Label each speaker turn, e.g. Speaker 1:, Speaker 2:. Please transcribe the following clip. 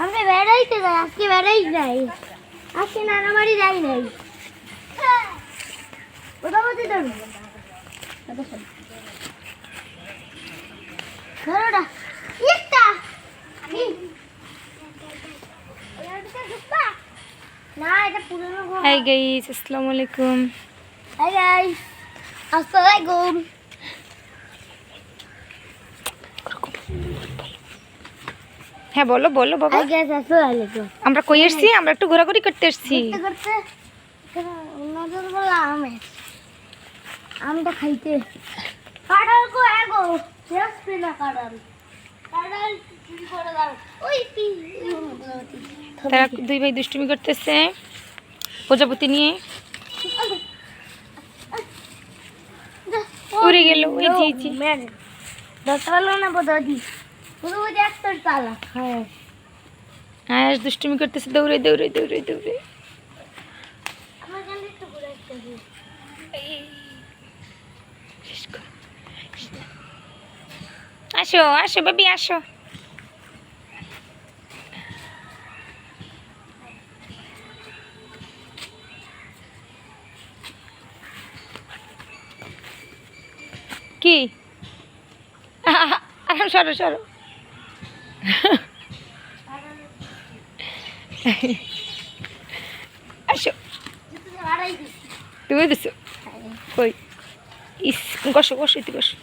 Speaker 1: আমরা বেড়াইতে যাই, আজকে বেড়াই যাই, আজকে নানা বাড়ি যাই নাই। ওটা বলতে ধরো ধরোটা একটা না, এটা পুরনো ঘর।
Speaker 2: হাই গাইস, আসসালামু আলাইকুম।
Speaker 1: হাই গাইস, আসসালামু আলাইকুম।
Speaker 2: হ্যাঁ বলো বলো বাবা।
Speaker 1: হাই গাইস, আসসালামু আলাইকুম।
Speaker 2: আমরা কই এসেছি? আমরা একটু ঘোরাঘুরি করতে এসেছি।
Speaker 1: করতে নজর বলা আমটা খাইতে কাঁঠাল কো এগো শেষ না কাঁঠাল কাঁঠাল চুরি করে দাও ওই
Speaker 2: তারা দুই ভাই দুষ্টুমি করতেছে প্রজাপতি নিয়ে। উড়ে গেল ওই জি জি।
Speaker 1: ধরতে পারলো না বোধি পুরো ওই একটা তালা। হ্যাঁ
Speaker 2: আয়াস দুষ্টুমি করতেছে দৌড়ে দৌড়ে দৌড়ে দৌড়ে।
Speaker 1: আমার কাছে একটু ঘুরে আসতে
Speaker 2: আসো আসো বেবি আসো। কি সরো সরো। আসো তুমি দিছো কই ইস কষো কষো তুই কষো।